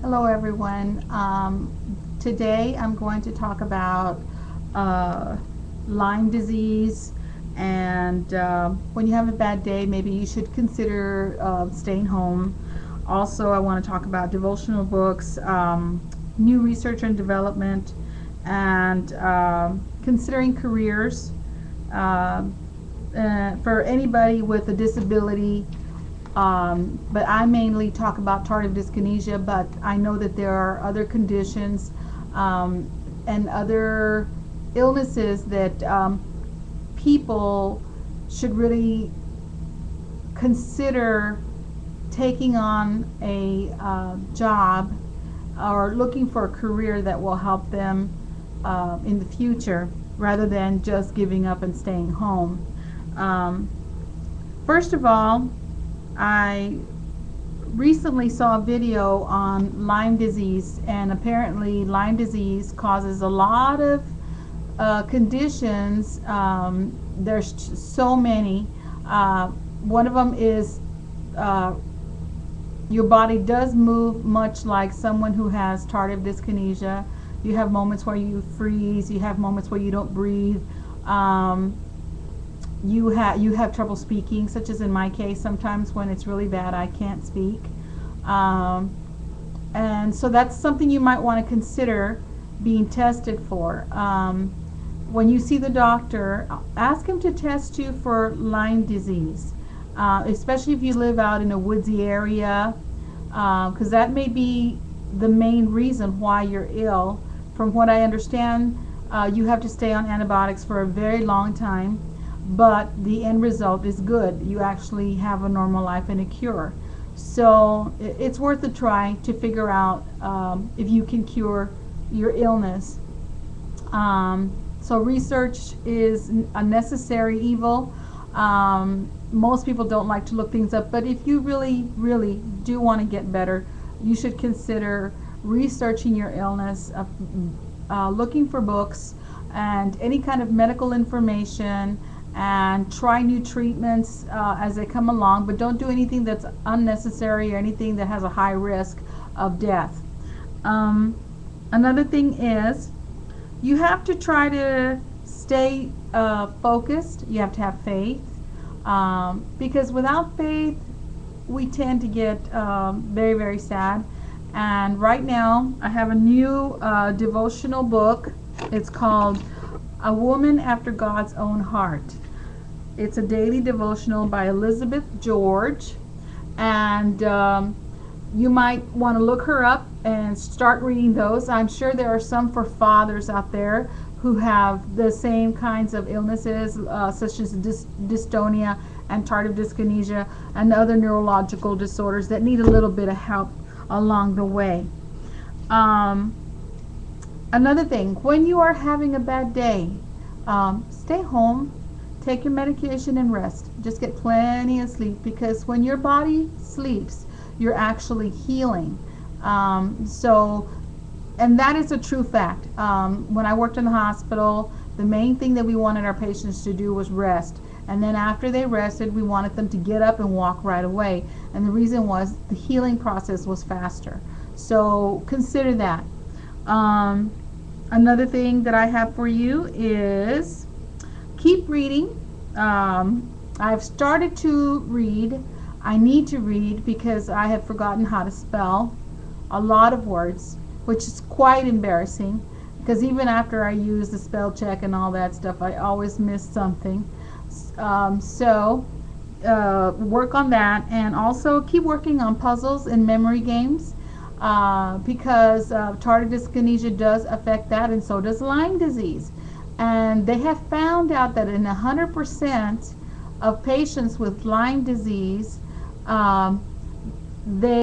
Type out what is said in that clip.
Hello everyone. Today I'm going to talk about Lyme disease, and when you have a bad day, maybe you should consider staying home. Also, I want to talk about devotional books, new research and development, and considering careers for anybody with a disability. But I mainly talk about tardive dyskinesia, but I know that there are other conditions and other illnesses that people should really consider taking on a job or looking for a career that will help them in the future, rather than just giving up and staying home. First of all, I recently saw a video on Lyme disease, and apparently Lyme disease causes a lot of conditions. There's so many. One of them is your body does move much like someone who has tardive dyskinesia. You have moments where you freeze, you have moments where you don't breathe. You have trouble speaking, such as in my case. Sometimes when it's really bad, I can't speak, and so that's something you might want to consider being tested for. When you see the doctor, ask him to test you for Lyme disease, especially if you live out in a woodsy area, because that may be the main reason why you're ill. From what I understand, you have to stay on antibiotics for a very long time, but the end result is good. You actually have a normal life and a cure. So it's worth a try to figure out if you can cure your illness. So research is a necessary evil. Most people don't like to look things up, but if you really do want to get better, you should consider researching your illness, looking for books and any kind of medical information, and try new treatments as they come along, but don't do anything that's unnecessary or anything that has a high risk of death. Another thing is, you have to try to stay focused. You have to have faith, because without faith we tend to get very sad. And right now I have a new devotional book. It's called A Woman After God's Own Heart. It's a daily devotional by Elizabeth George, and you might want to look her up and start reading those. I'm sure there are some for fathers out there who have the same kinds of illnesses, such as dystonia and tardive dyskinesia and other neurological disorders that need a little bit of help along the way. Another thing, when you are having a bad day, stay home, take your medication and rest. Just get plenty of sleep, because when your body sleeps, you're actually healing. And that is a true fact. When I worked in the hospital, the main thing that we wanted our patients to do was rest. And then after they rested, we wanted them to get up and walk right away. And the reason was the healing process was faster. So consider that. Another thing that I have for you is keep reading. I've started to read. I need to read because I have forgotten how to spell a lot of words, which is quite embarrassing, because even after I use the spell check and all that stuff, I always miss something. So work on that, and also keep working on puzzles and memory games, because tardive dyskinesia does affect that, and so does Lyme disease. And they have found out that in 100% of patients with Lyme disease, they